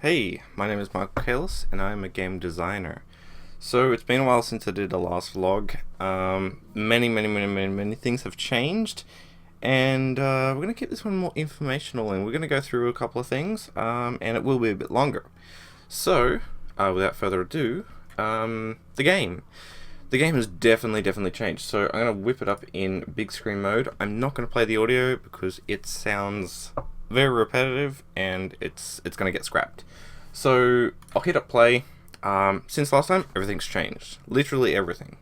Hey, my name is Mark Kalis, and I'm a game designer. So it's been a while since I did the last vlog. Many things have changed, and we're going to keep this one more informational, and we're going to go through a couple of things, and it will be a bit longer. So, without further ado, the game. The game has definitely changed. So I'm going to whip it up in big screen mode. I'm not going to play the audio because it sounds very repetitive and it's going to get scrapped. So I'll hit up play. Since last time, everything's changed. Literally everything.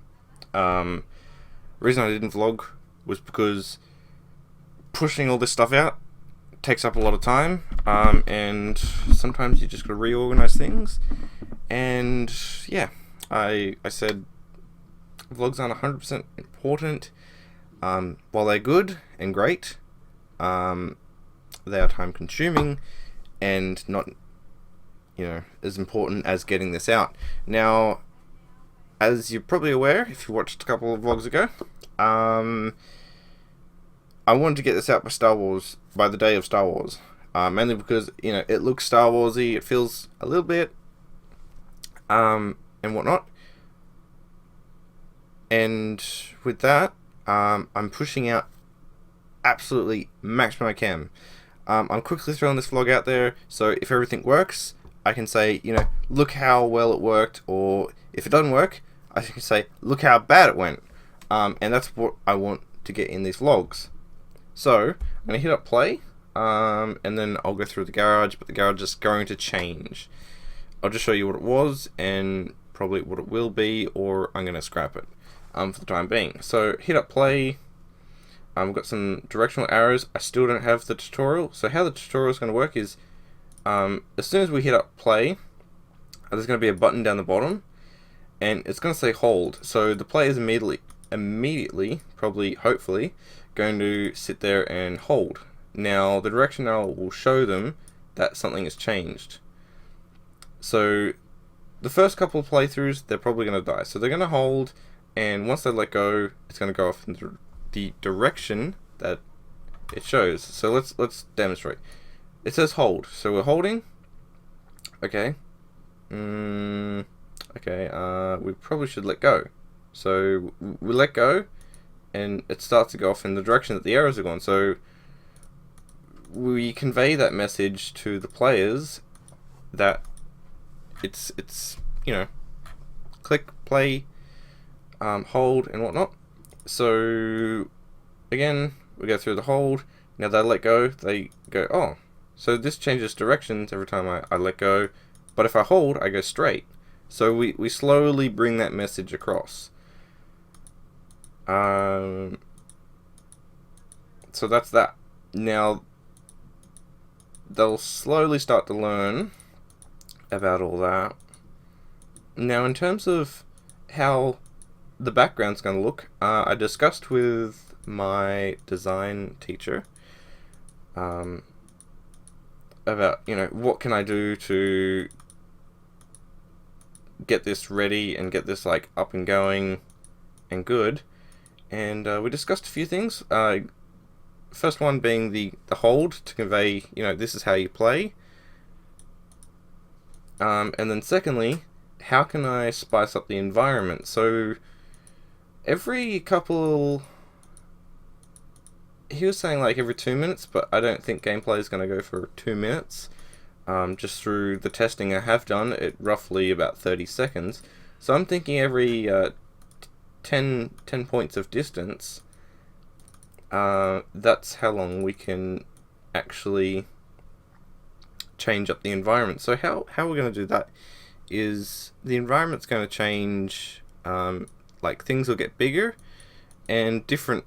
Reason I didn't vlog was because pushing all this stuff out takes up a lot of time, and sometimes you just got to reorganize things. And yeah, I said vlogs aren't 100% important. While they're good and great, they are time consuming and not, as important as getting this out. Now, as you're probably aware, if you watched a couple of vlogs ago, I wanted to get this out by the day of Star Wars. Mainly because, it looks Star Warsy, it feels a little bit, and whatnot. And with that, I'm pushing out absolutely maximum I can. I'm quickly throwing this vlog out there, so if everything works, I can say, look how well it worked, or if it doesn't work, I can say, look how bad it went. And that's what I want to get in these vlogs. So, I'm going to hit up play, and then I'll go through the garage, but the garage is going to change. I'll just show you what it was, and probably what it will be, or I'm going to scrap it. For the time being. So hit up play. We've got some directional arrows. I still don't have the tutorial. So how the tutorial is going to work is, as soon as we hit up play, there's going to be a button down the bottom, and it's going to say hold. So the player is immediately, probably, hopefully, going to sit there and hold. Now the direction arrow will show them that something has changed. So the first couple of playthroughs, they're probably going to die. So they're going to hold. And once they let go, it's going to go off in the direction that it shows. So let's demonstrate. It says hold. So we're holding. Okay. Okay. We probably should let go. So we let go, and it starts to go off in the direction that the arrows are going. So we convey that message to the players that it's click play. Hold and whatnot. So again, we go through the hold. Now they let go, they go, oh, so this changes directions every time I let go, but if I hold, I go straight. So we slowly bring that message across. So that's that. Now they'll slowly start to learn about all that. Now in terms of how the background's going to look, I discussed with my design teacher about, what can I do to get this ready and get this up and going and good. And we discussed a few things. First one being the hold to convey, this is how you play. And then secondly, how can I spice up the environment? So every couple, he was saying every 2 minutes, but I don't think gameplay is going to go for 2 minutes. Just through the testing I have done, it roughly about 30 seconds. So I'm thinking every 10 points of distance, that's how long we can actually change up the environment. So how we're going to do that is the environment's going to change. Things will get bigger and different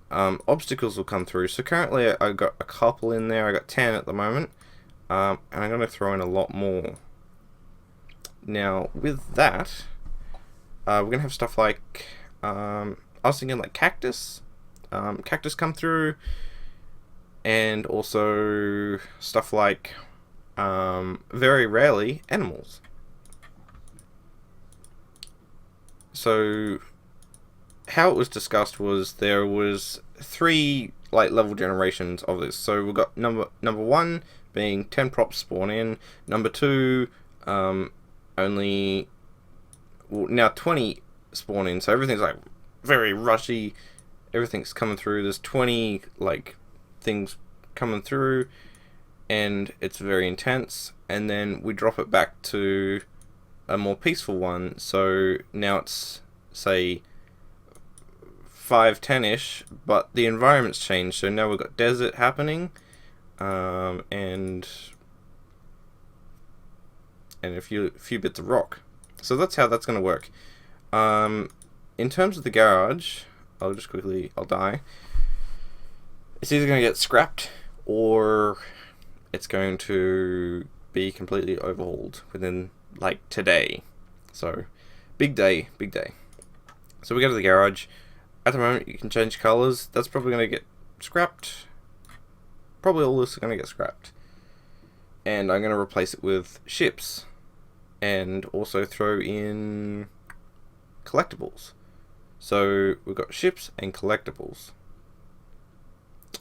obstacles will come through. So currently I got a couple in there. I got 10 at the moment, and I'm going to throw in a lot more. Now with that, we're going to have stuff like, I was thinking cactus come through, and also stuff like, very rarely, animals. So how it was discussed was there was three like level generations of this. So we've got number one being 10 props spawn in. Number two, only now 20 spawn in. So everything's like very rushy. Everything's coming through. There's 20 like things coming through, and it's very intense. And then we drop it back to a more peaceful one. So now it's say 5-10ish, but the environment's changed. So now we've got desert happening, and a few bits of rock. So that's how that's going to work. In terms of the garage, I'll die. It's either going to get scrapped or it's going to be completely overhauled within like today. So big day. So we go to the garage. At the moment you can change colours. That's probably going to get scrapped. Probably all this is going to get scrapped. And I'm going to replace it with ships. And also throw in collectibles. So we've got ships and collectibles.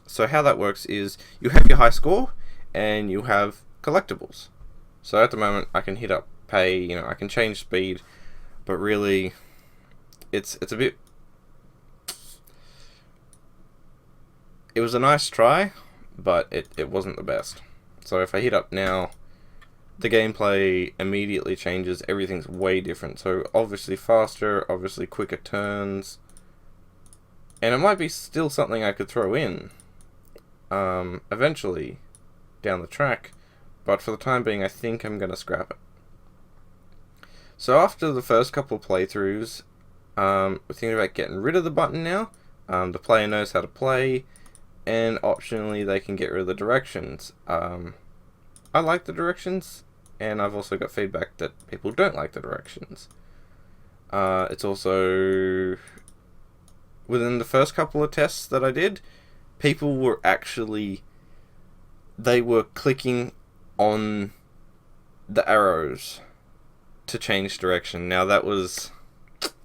So how that works is you have your high score and you have collectibles. So at the moment I can hit up pay, I can change speed, but really it's a bit, it was a nice try, but it wasn't the best. So if I hit up now, the gameplay immediately changes. Everything's way different. So obviously faster, obviously quicker turns. And it might be still something I could throw in eventually down the track. But for the time being, I think I'm going to scrap it. So after the first couple of playthroughs, we're thinking about getting rid of the button now. The player knows how to play. And optionally, they can get rid of the directions. I like the directions. And I've also got feedback that people don't like the directions. It's also, within the first couple of tests that I did, people were actually, they were clicking on the arrows to change direction. Now that was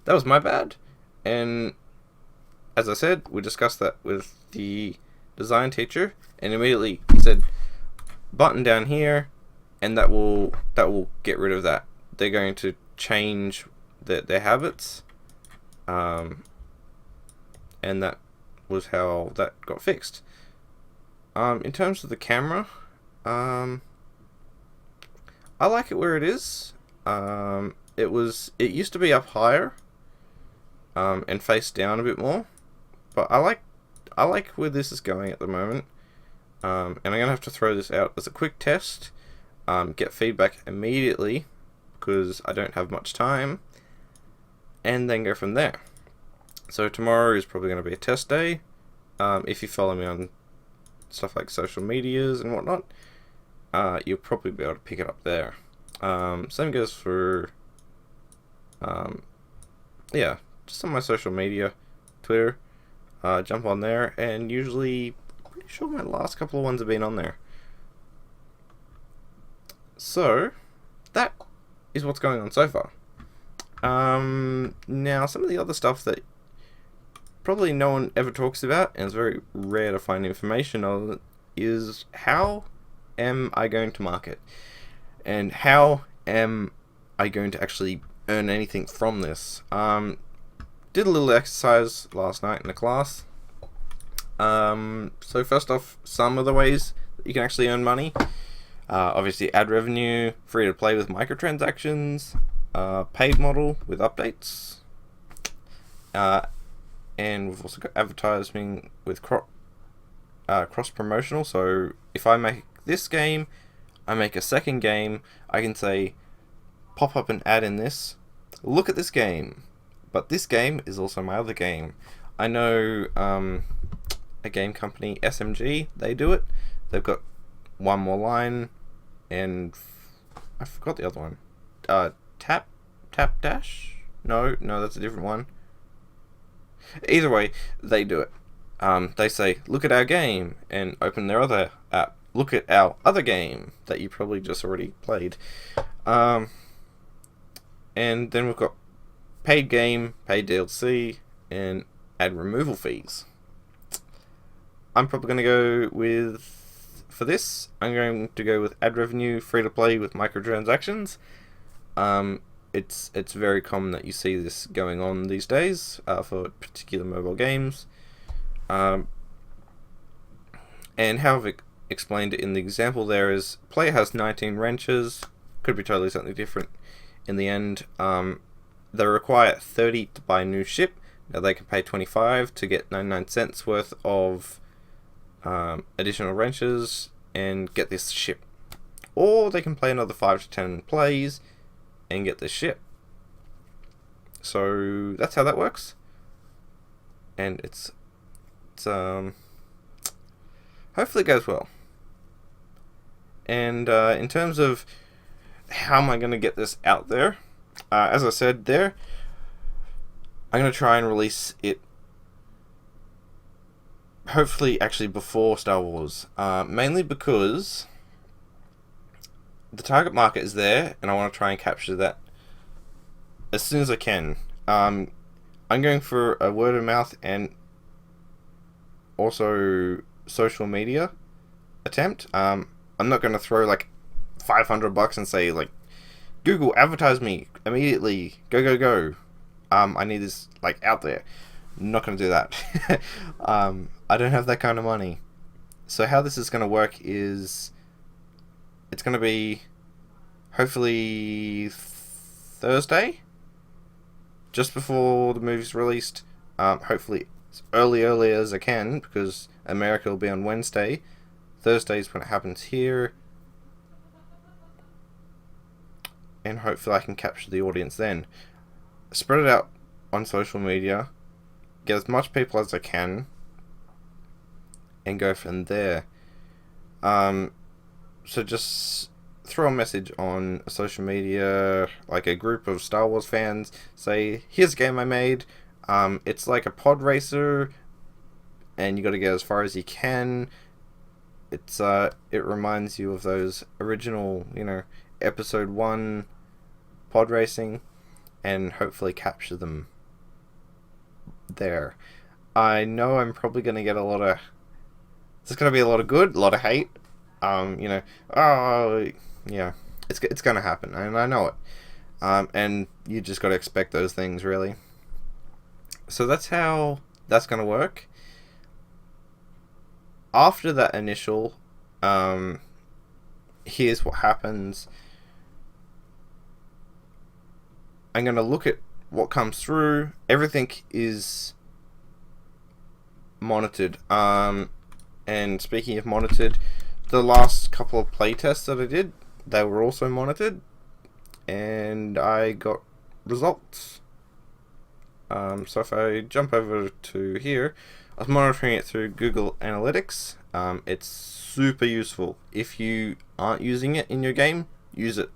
my bad. And as I said, we discussed that with the design teacher, and immediately he said, button down here, and that will get rid of that. They're going to change their habits, and that was how that got fixed. In terms of the camera, I like it where it is. It used to be up higher, and face down a bit more, but I like where this is going at the moment. And I'm gonna have to throw this out as a quick test. Get feedback immediately because I don't have much time, and then go from there. So tomorrow is probably going to be a test day. If you follow me on stuff like social medias and whatnot, you'll probably be able to pick it up there. Same goes for just on my social media, Twitter. Jump on there, and usually, pretty sure my last couple of ones have been on there. So, that is what's going on so far. Now, some of the other stuff that probably no one ever talks about, and it's very rare to find information on, is how am I going to market? And how am I going to actually earn anything from this? Did a little exercise last night in the class. So first off, some of the ways that you can actually earn money. Obviously ad revenue, free to play with microtransactions, paid model with updates, and we've also got advertising with cross promotional. So if I make this game, I make a second game, I can say, pop up an ad in this, look at this game, but this game is also my other game. I know a game company, SMG, they do it. They've got one more line, and I forgot the other one. Tap Dash? No, that's a different one. Either way, they do it. They say, look at our game, and open their other app. Look at our other game that you probably just already played. And then we've got paid game, paid DLC, and ad removal fees. I'm probably going to go with, for this, I'm going to go with ad revenue, free to play with microtransactions. It's very common that you see this going on these days for particular mobile games. And how I've explained it in the example there is, player has 19 wrenches, could be totally something different in the end. They require 30 to buy a new ship. Now they can pay 25 to get 99 cents worth of additional wrenches and get this ship. Or they can play another 5 to 10 plays and get this ship. So that's how that works. And it's hopefully it goes well. And in terms of how am I going to get this out there, as I said there, I'm going to try and release it hopefully actually before Star Wars, mainly because the target market is there and I want to try and capture that as soon as I can. I'm going for a word of mouth and also social media attempt. I'm not going to throw like $500 and say like, Google, advertise me immediately, go. I need this like out there. I'm not going to do that. I don't have that kind of money. So how this is going to work is, it's going to be hopefully Thursday, just before the movie's released. Hopefully as early as I can, because America will be on Wednesday. Thursday's when it happens here. And hopefully I can capture the audience then. Spread it out on social media, get as much people as I can, and go from there. So just throw a message on social media, like a group of Star Wars fans, say, here's a game I made, it's like a pod racer, and you got to get as far as you can. It reminds you of those original, episode 1 pod racing, and hopefully capture them there. I know I'm probably going to get there's going to be a lot of good, a lot of hate. Oh, yeah, it's going to happen, and I know it. And you just got to expect those things, really. So that's how that's going to work. After that initial, here's what happens. I'm going to look at what comes through. Everything is monitored. And speaking of monitored, the last couple of playtests that I did, they were also monitored, and I got results. So if I jump over to here, I was monitoring it through Google Analytics. It's super useful. If you aren't using it in your game, use it.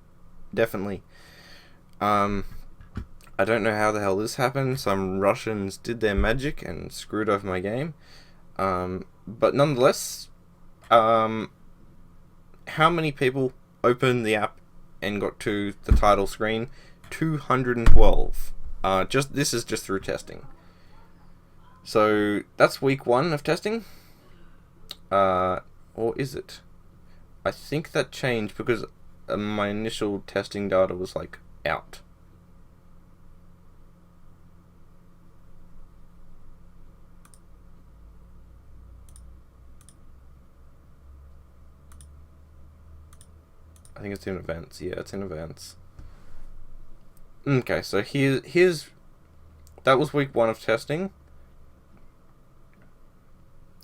Definitely. I don't know how the hell this happened. Some Russians did their magic and screwed over my game. But nonetheless, how many people opened the app and got to the title screen? 212. This is just through testing. So that's week 1 of testing. Or is it? I think that changed because my initial testing data was like out. I think it's in events. Yeah, it's in events. Okay, so here's that was week 1 of testing,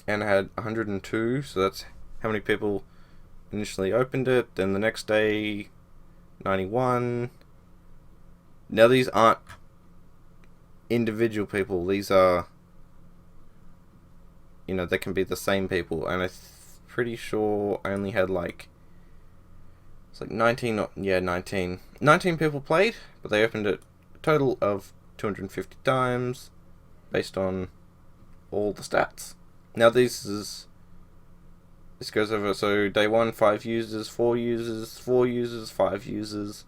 and I had 102. So that's how many people initially opened it. Then the next day, 91. Now these aren't individual people. These are, they can be the same people, and I'm pretty sure I only had it's like 19, 19 people played, but they opened it a total of 250 times based on all the stats. Now this goes over, so day 1, 5 users, 4 users, 4 users, 5 users,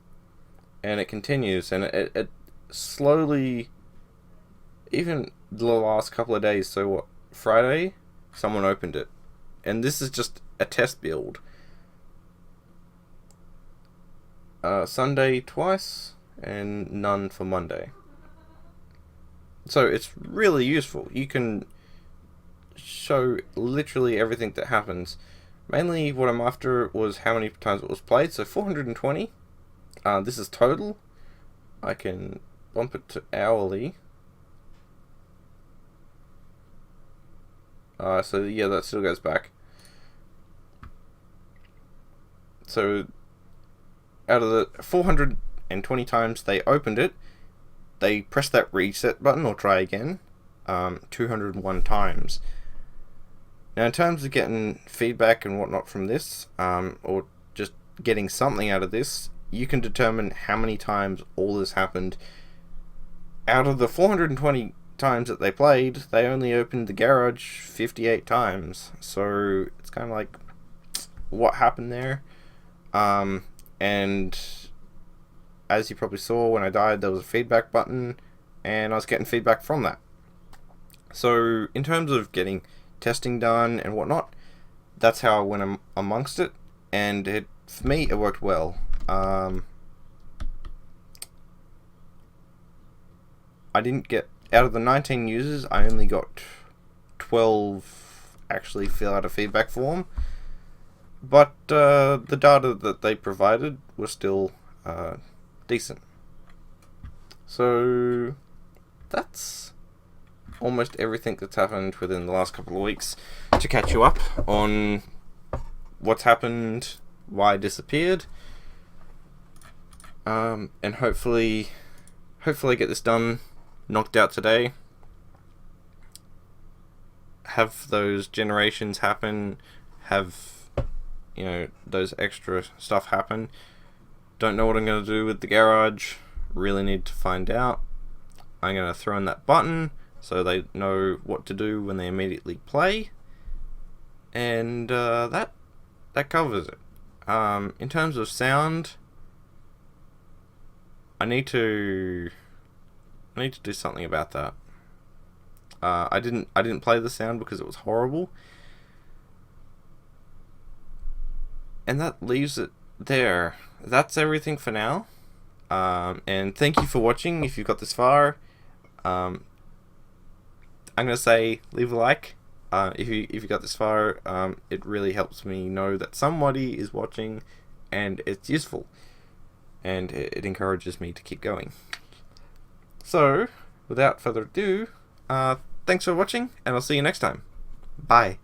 and it continues, and it slowly, even the last couple of days, so what, Friday, someone opened it. And this is just a test build. Sunday twice, and none for Monday. So it's really useful. You can show literally everything that happens. Mainly what I'm after was how many times it was played. So 420. This is total. I can bump it to hourly. So yeah, that still goes back. So out of the 420 times they opened it, they pressed that reset button or try again 201 times. Now in terms of getting feedback and whatnot from this, or just getting something out of this, you can determine how many times all this happened. Out of the 420 times that they played, they only opened the garage 58 times. So it's kind of like, what happened there? And as you probably saw, when I died, there was a feedback button, and I was getting feedback from that. So in terms of getting testing done and whatnot, that's how I went amongst it, and for me, it worked well. I didn't get, out of the 19 users, I only got 12 actually fill out a feedback form. But the data that they provided was still decent. So that's almost everything that's happened within the last couple of weeks to catch you up on what's happened, why I disappeared, and hopefully get this done, knocked out today, have those generations happen, have those extra stuff happen. Don't know what I'm going to do with the garage. Really need to find out. I'm going to throw in that button so they know what to do when they immediately play. And that covers it. In terms of sound, I need to do something about that. I didn't play the sound because it was horrible. And that leaves it there. That's everything for now. And thank you for watching if you've got this far. I'm going to say leave a like. If you got this far, it really helps me know that somebody is watching and it's useful. And it encourages me to keep going. So, without further ado, thanks for watching, and I'll see you next time. Bye.